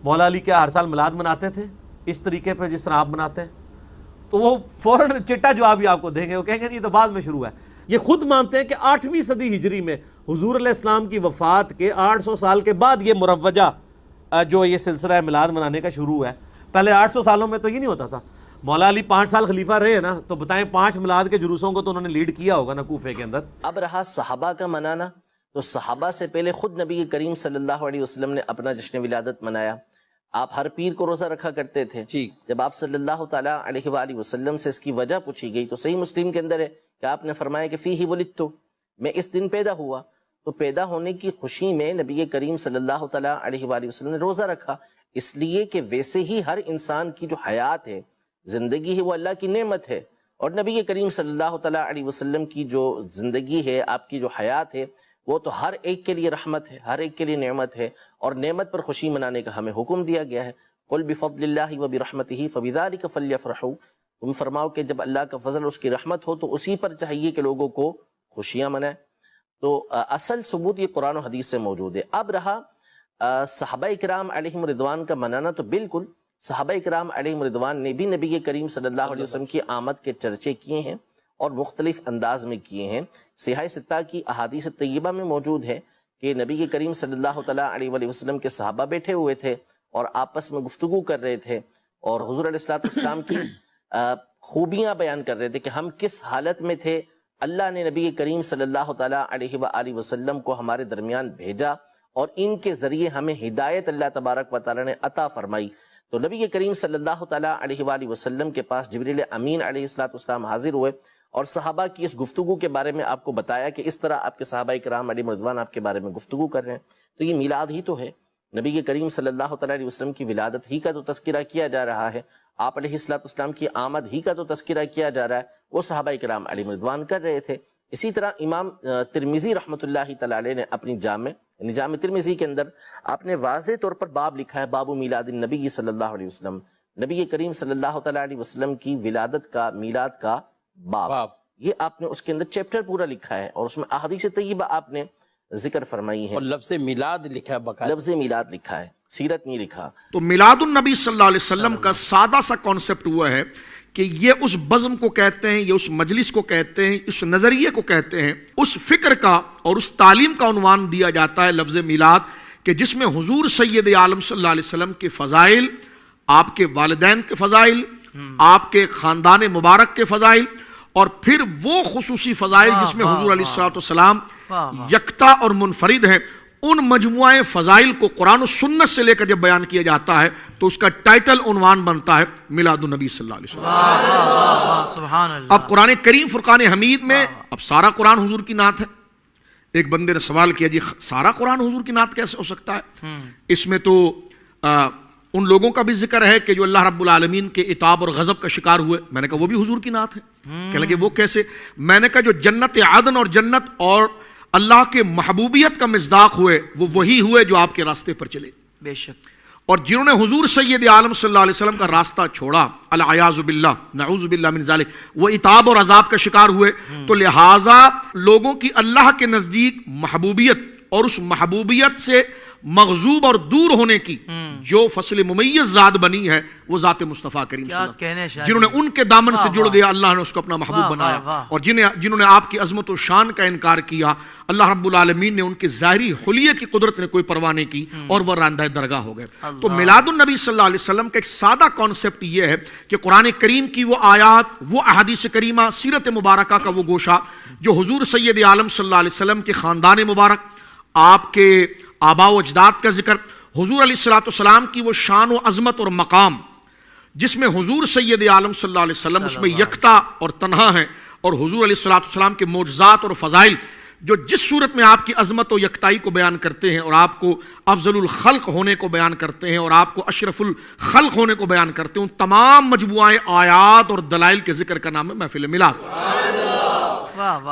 مولا علی کیا ہر سال میلاد مناتے تھے اس طریقے پہ جس طرح آپ مناتے ہیں؟ تو وہ فوراً چٹا جواب ہی آپ کو دیں گے، وہ کہیں گے نہیں تو بعد میں شروع ہے۔ یہ خود مانتے ہیں کہ 8ویں صدی ہجری میں حضور علیہ السلام کی وفات کے 800 سال کے بعد یہ مروجہ جو یہ سلسلہ میلاد منانے کا شروع ہے، پہلے 800 سالوں میں تو یہ نہیں ہوتا تھا۔ مولا علی 5 سال خلیفہ رہے ہیں نا، تو بتائیں 5 میلاد کے جلوسوں کو تو انہوں نے لیڈ کیا ہوگا نا کوفے کے اندر۔ اب رہا صحابہ کا منانا، تو صحابہ سے پہلے خود نبی کریم صلی اللہ علیہ وسلم نے اپنا جشن ولادت منایا۔ آپ ہر پیر کو روزہ رکھا کرتے تھے۔ جب آپ صلی اللہ تعالیٰ علیہ وآلہ وسلم سے اس کی وجہ پوچھی گئی تو صحیح مسلم کے اندر ہے کہ آپ نے فرمایا کہ فیہ ولدت، میں اس دن پیدا ہوا۔ تو پیدا ہونے کی خوشی میں نبی کریم صلی اللہ تعالیٰ علیہ وآلہ وسلم نے روزہ رکھا، اس لیے کہ ویسے ہی ہر انسان کی جو حیات ہے، زندگی ہے، وہ اللہ کی نعمت ہے، اور نبی کریم صلی اللہ تعالیٰ علیہ وسلم کی جو زندگی ہے، آپ کی جو حیات ہے، وہ تو ہر ایک کے لیے رحمت ہے، ہر ایک کے لیے نعمت ہے، اور نعمت پر خوشی منانے کا ہمیں حکم دیا گیا ہے۔ قل بفضل اللہ وبرحمتہ فبذلک فلیفرحوا، تم فرماؤ کہ جب اللہ کا فضل اس کی رحمت ہو تو اسی پر چاہیے کہ لوگوں کو خوشیاں منائیں۔ تو اصل ثبوت یہ قرآن و حدیث سے موجود ہے۔ اب رہا صحابہ کرام علیہم رضوان کا منانا، تو بالکل صحابہ کرام علیہم رضوان نے بھی نبی کریم صلی اللہ علیہ وسلم کی آمد کے چرچے کیے ہیں اور مختلف انداز میں کیے ہیں۔ صحیح ستہ کی احادیث طیبہ میں موجود ہے کہ نبی کریم صلی اللہ تعالیٰ علیہ وآلہ وسلم کے صحابہ بیٹھے ہوئے تھے اور آپس میں گفتگو کر رہے تھے، اور حضور علیہ السلام کی خوبیاں بیان کر رہے تھے کہ ہم کس حالت میں تھے۔ اللہ نے نبی کریم صلی اللہ تعالیٰ علیہ وآلہ وسلم کو ہمارے درمیان بھیجا اور ان کے ذریعے ہمیں ہدایت اللہ تبارک و تعالیٰ نے عطا فرمائی۔ تو نبی کریم صلی اللہ تعالیٰ علیہ وآلہ وسلم کے پاس جبریل امین علیہ السلام حاضر ہوئے اور صحابہ کی اس گفتگو کے بارے میں آپ کو بتایا کہ اس طرح آپ کے صحابہ کرام علیہ رضوان آپ کے بارے میں گفتگو کر رہے ہیں۔ تو یہ میلاد ہی تو ہے، نبی کریم صلی اللہ تعالیٰ علیہ وسلم کی ولادت ہی کا تو تذکرہ کیا جا رہا ہے، آپ علیہ السلام کی آمد ہی کا تو تذکرہ کیا جا رہا ہے، وہ صحابہ کرام علیہ رضوان کر رہے تھے۔ اسی طرح امام ترمذی رحمۃ اللہ تعالیٰ علیہ نے اپنی جامع ترمذی کے اندر آپ نے واضح طور پر باب لکھا ہے، باب میلاد النبی صلی اللہ علیہ وسلم، نبی کریم صلی اللہ تعالیٰ علیہ وسلم کی ولادت کا، میلاد کا باب، یہ آپ نے اس کے اندر چیپٹر پورا لکھا ہے اور اس میں احادیث طیبہ آپ نے ذکر فرمائی ہے، اور لفظ میلاد لکھا ہے باقاعدہ، لفظ میلاد لکھا ہے، سیرت نہیں لکھا۔ تو میلاد النبی صلی اللہ علیہ وسلم کا سادہ سا کانسیپٹ ہوا ہے کہ یہ اس بزم کو کہتے ہیں، یہ اس مجلس کو کہتے ہیں، اس نظریے کو کہتے ہیں، اس فکر کا اور اس تعلیم کا عنوان دیا جاتا ہے لفظ میلاد، کہ جس میں حضور سید عالم صلی اللہ علیہ وسلم کے فضائل، آپ کے والدین کے فضائل، آپ کے خاندان مبارک کے فضائل، اور پھر وہ خصوصی فضائل جس میں حضور علیہ السلام یکتا اور منفرد ہیں، ان مجموعہ فضائل کو قرآن و سنت سے لے کر جب بیان کیا جاتا ہے تو اس کا ٹائٹل عنوان بنتا ہے میلاد النبی صلی اللہ علیہ وسلم۔ اب قرآن کریم فرقان حمید میں اب سارا قرآن حضور کی نعت ہے۔ ایک بندے نے سوال کیا جی سارا قرآن حضور کی نعت کیسے ہو سکتا ہے؟ اس میں تو ان لوگوں کا بھی ذکر ہے کہ جو اللہ رب العالمین کے عتاب اور غضب کا شکار ہوئے۔ میں نے کہا وہ بھی حضور کی نعت ہے۔ کہنے لگے وہ کیسے؟ میں نے کہا جو جنت عدن اور جنت اور اللہ کے محبوبیت کا مصداق ہوئے وہ وہی ہوئے جو آپ کے راستے پر چلے، بے شک، اور جنہوں نے حضور سید عالم صلی اللہ علیہ وسلم کا راستہ چھوڑا، العیاذ باللہ، نعوذ باللہ من ذالک، وہ عتاب اور عذاب کا شکار ہوئے۔ تو لہٰذا لوگوں کی اللہ کے نزدیک محبوبیت اور اس محبوبیت سے مغضوب اور دور ہونے کی جو فصل ممیز ذات بنی ہے وہ ذات مصطفیٰ کریم صلی اللہ علیہ وسلم، جنہوں نے ان کے دامن سے جڑ گیا اللہ نے اس کو اپنا محبوب بنایا، اور جنہوں نے آپ کی عظمت و شان کا انکار کیا اللہ رب العالمین نے ان کے ظاہری حلیے کی قدرت نے کوئی پرواہ نہیں کی اور وہ راندہ درگاہ ہو گئے۔ تو میلاد النبی صلی اللہ علیہ وسلم کا ایک سادہ کانسیپٹ یہ ہے کہ قرآن کریم کی وہ آیات، وہ احادیث کریمہ، سیرت مبارکہ کا وہ گوشہ جو حضور سید عالم صلی اللہ علیہ وسلم کے خاندان مبارک، آپ کے آباء و اجداد کا ذکر، حضور علیہ السلام کی وہ شان و عظمت اور مقام جس میں حضور سید عالم صلی اللہ علیہ وسلم اس میں یکتا اور تنہا ہیں، اور حضور علیہ السلام کے معجزات اور فضائل جو جس صورت میں آپ کی عظمت و یکتائی کو بیان کرتے ہیں اور آپ کو افضل الخلق ہونے کو بیان کرتے ہیں اور آپ کو اشرف الخلق ہونے کو بیان کرتے ہیں، ان تمام مجموعہ آیات اور دلائل کے ذکر کا نام ہے محفل میلاد۔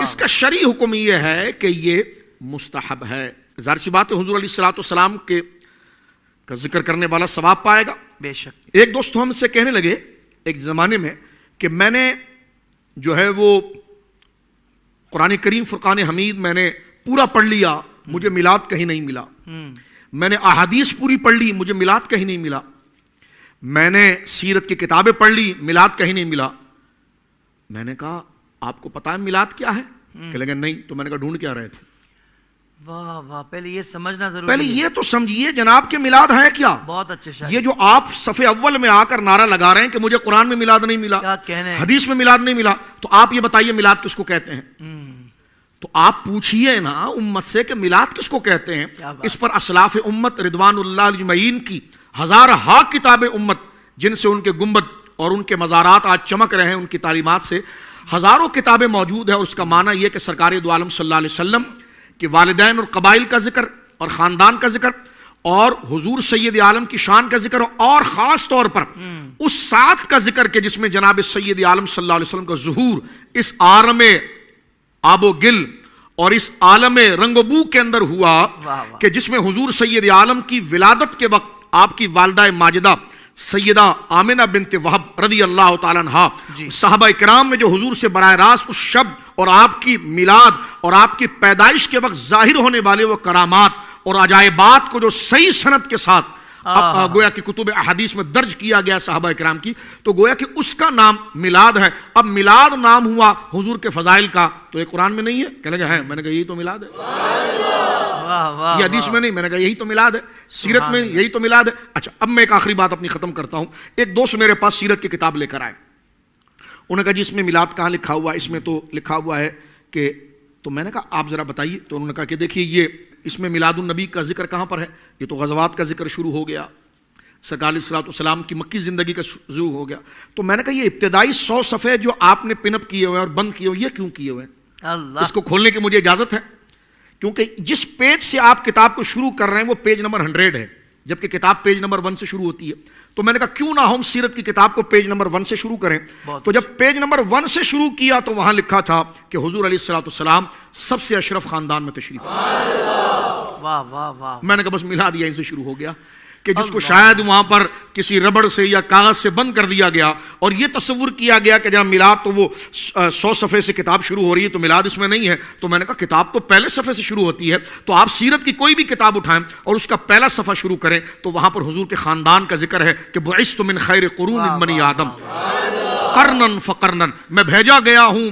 اس کا شرعی حکم یہ ہے کہ یہ مستحب ہے۔ ظاہر سی بات ہے حضور علیہ السلام کے کا ذکر کرنے والا ثواب پائے گا، بے شک۔ ایک دوست ہم سے کہنے لگے ایک زمانے میں کہ میں نے جو ہے وہ قرآن کریم فرقان حمید میں نے پورا پڑھ لیا، مجھے میلاد کہیں نہیں ملا۔ میں نے احادیث پوری پڑھ لی، مجھے میلاد کہیں نہیں ملا، میں نے سیرت کی کتابیں پڑھ لی، میلاد کہیں نہیں ملا۔ میں نے کہا آپ کو پتا ہے میلاد کیا ہے؟ کہ لگا نہیں۔ تو میں نے کہا ڈھونڈ کیا رہے تھے؟ واہ واہ، پہلے یہ سمجھنا ضروری پہلے یہ تو سمجھیے جناب کہ میلاد ہے کیا۔ بہت اچھے شاعر، یہ جو آپ صف اول میں آ کر نعرہ لگا رہے ہیں کہ مجھے قرآن میں میلاد نہیں ملا، کیا کہنے ہیں؟ حدیث میں میلاد نہیں ملا، تو آپ یہ بتائیے میلاد کس کو کہتے ہیں؟ تو آپ پوچھئے نا امت سے کہ میلاد کس کو کہتے ہیں۔ اس پر اسلاف امت رضوان اللہ اجمعین کی ہزارہا کتاب امت، جن سے ان کے گنبد اور ان کے مزارات آج چمک رہے ہیں، ان کی تعلیمات سے ہزاروں کتابیں موجود ہیں۔ اور اس کا معنی یہ کہ سرکار دو عالم صلی اللہ علیہ وسلم کہ والدین اور قبائل کا ذکر اور خاندان کا ذکر اور حضور سید عالم کی شان کا ذکر، اور خاص طور پر اس ساتھ کا ذکر کہ جس میں جناب سید عالم صلی اللہ علیہ وسلم کا ظہور اس عالم آب و گل اور اس عالم رنگ و بو کے اندر ہوا، کہ جس میں حضور سید عالم کی ولادت کے وقت آپ کی والدہ ماجدہ سیدہ آمنہ بنت وہب رضی اللہ تعالیٰ عنہا، صحابہ کرام میں جو حضور سے براہ راست اس شب اور آپ کی میلاد اور آپ کی پیدائش کے وقت ظاہر ہونے والے وہ کرامات اور عجائبات کو جو صحیح سند کے ساتھ گویا کہ کتب احادیث میں درج کیا گیا صحابہ کرام کی، تو گویا کہ اس کا نام میلاد ہے۔ اب میلاد نام ہوا حضور کے فضائل کا، تو یہ قرآن میں نہیں ہے؟ کہنے لگا ہے، میں نے کہا یہی تو میلاد ہے۔ یہ حدیث میں نہیں، میں نے کہا یہی تو میلاد ہے، سیرت میں یہی تو میلاد ہے۔ اچھا، اب میں ایک آخری بات اپنی ختم کرتا ہوں۔ ایک دوست میرے پاس سیرت کی کتاب لے کر آئے، انہوں نے کہا جی اس میں میلاد کہاں لکھا ہوا ہے؟ اس میں تو لکھا ہوا ہے کہ، تو میں نے کہا آپ ذرا بتائیے۔ تو انہوں نے کہا کہ دیکھیے یہ اس میں میلاد النبی کا ذکر کہاں پر ہے؟ یہ تو غزوات کا ذکر شروع ہو گیا، سرکار علیہ السلام کی مکی زندگی کا شروع ہو گیا۔ تو میں نے کہا یہ ابتدائی 100 صفحے جو آپ نے پن اپ کیے ہوئے اور بند کیے ہوئے، یہ کیوں کیے ہوئے ہیں؟ اس کو کھولنے کی مجھے اجازت ہے؟ کیونکہ جس پیج سے آپ کتاب کو شروع کر رہے ہیں وہ پیج نمبر 100 ہے، جبکہ کتاب پیج نمبر 1 سے شروع ہوتی ہے۔ تو میں نے کہا کیوں نہ ہم سیرت کی کتاب کو پیج نمبر 1 سے شروع کریں۔ تو جب پیج نمبر 1 سے شروع کیا تو وہاں لکھا تھا کہ حضور علیہ السلام سب سے اشرف خاندان میں تشریف لائے۔ واہ واہ واہ، میں نے کہا بس میلاد یہیں سے شروع ہو گیا، کہ جس کو شاید وہاں پر کسی ربڑ سے یا کاغذ سے بند کر دیا گیا اور یہ تصور کیا گیا کہ جب میلاد تو وہ 100 صفحے سے کتاب شروع ہو رہی ہے تو میلاد اس میں نہیں ہے۔ تو میں نے کہا کتاب تو پہلے صفحے سے شروع ہوتی ہے، تو آپ سیرت کی کوئی بھی کتاب اٹھائیں اور اس کا پہلا صفحہ شروع کریں تو وہاں پر حضور کے خاندان کا ذکر ہے کہ بعثت من خیر قرون بنی آدم قرنن فقرنن، میں بھیجا گیا ہوں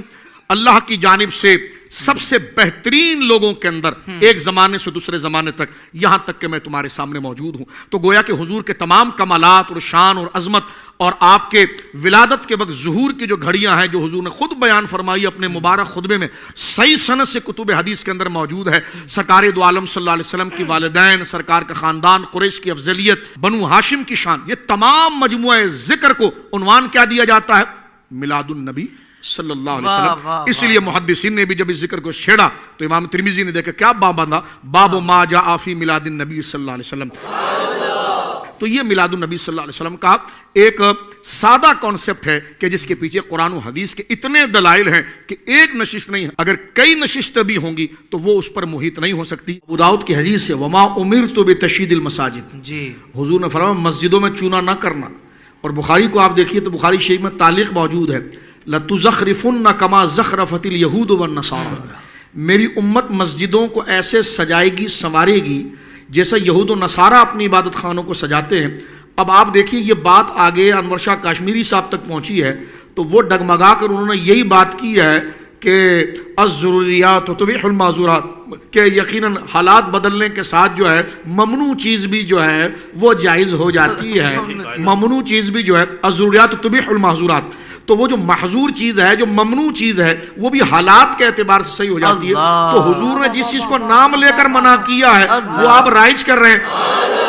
اللہ کی جانب سے سب سے بہترین لوگوں کے اندر، ایک زمانے سے دوسرے زمانے تک، یہاں تک کہ میں تمہارے سامنے موجود ہوں۔ تو گویا کہ حضور کے تمام کمالات اور شان اور عظمت اور آپ کے ولادت کے وقت ظہور کی جو گھڑیاں ہیں جو حضور نے خود بیان فرمائی اپنے مبارک خطبے میں، صحیح سند سے کتب حدیث کے اندر موجود ہے۔ سرکار دو عالم صلی اللہ علیہ وسلم کی والدین، سرکار کا خاندان، قریش کی افضلیت، بنو ہاشم کی شان، یہ تمام مجموعہ ذکر کو عنوان کیا دیا جاتا ہے؟ میلاد النبی صلی اللہ علیہ وسلم۔ اس لیے محدثین نے بھی جب اس ذکر کو چھیڑا تو امام ترمذی نے دیکھا کیا باب باندھا، باب ما جاء فی میلاد النبی صلی اللہ علیہ وسلم۔ تو یہ میلاد النبی صلی اللہ علیہ وسلم کا ایک سادہ کانسیپٹ ہے کہ جس کے پیچھے قرآن و حدیث کے اتنے دلائل ہیں کہ ایک نشست نہیں، اگر کئی نشستیں بھی ہوں گی تو وہ اس پر محیط نہیں ہو سکتی۔ ابو داؤد کی حدیث ہے وما امرت بتشیید المساجد، جی حضور نے فرمایا مسجدوں میں چونا نہ کرنا۔ اور بخاری کو آپ دیکھیے تو بخاری شریف میں تعلیق موجود ہے لَتُزَخْرِفُنَّ كَمَا زَخْرَفَتِ الْيَهُودُ وَالنَّصَارَى، میری امت مسجدوں کو ایسے سجائے گی سنوارے گی جیسا یہود و نصارہ اپنی عبادت خانوں کو سجاتے ہیں۔ اب آپ دیکھیے یہ بات آگے انور شاہ کاشمیری صاحب تک پہنچی ہے تو وہ ڈگمگا کر انہوں نے یہی بات کی ہے کہ الضروریات تبیح المعذورات، کہ یقیناً حالات بدلنے کے ساتھ جو ہے ممنوع چیز بھی جو ہے وہ جائز ہو جاتی ہے، ممنوع چیز بھی جو ہے الضروریات تبیح المعذورات، تو وہ جو محظور چیز ہے، جو ممنوع چیز ہے، وہ بھی حالات کے اعتبار سے صحیح ہو جاتی ہے۔ تو حضور نے جس چیز کو نام لے کر منع کیا ہے وہ آپ رائج کر رہے ہیں،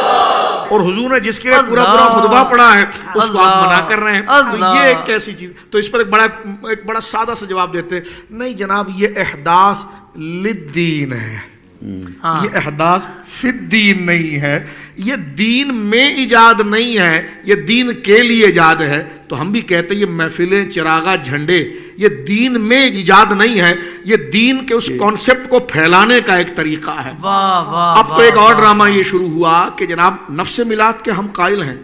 اور حضور نے جس کے لیے پورا خطبہ پڑھا ہے اس کو آپ منع کر رہے ہیں۔ تو یہ ایک کیسی چیز، تو اس پر ایک بڑا سادہ سا جواب دیتے ہیں، نہیں جناب یہ احداث للدین ہے، یہ احداث فی الدین نہیں ہے، یہ دین میں ایجاد نہیں ہے، یہ دین کے لیے ایجاد ہے۔ تو ہم بھی کہتے ہیں یہ محفلیں، چراغاں، جھنڈے، یہ دین میں ایجاد نہیں ہے، یہ دین کے اس کانسیپٹ کو پھیلانے کا ایک طریقہ ہے۔ اب تو ایک اور ڈرامہ یہ شروع ہوا کہ جناب نفس میلاد کے ہم قائل ہیں،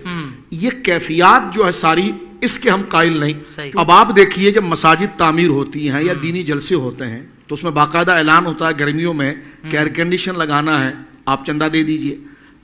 یہ کیفیات جو ہے ساری اس کے ہم قائل نہیں۔ اب آپ دیکھیے جب مساجد تعمیر ہوتی ہیں یا دینی جلسے ہوتے ہیں تو اس میں باقاعدہ اعلان ہوتا ہے گرمیوں میں کہ ایئر کنڈیشن لگانا ہے، آپ چندہ دے دیجئے۔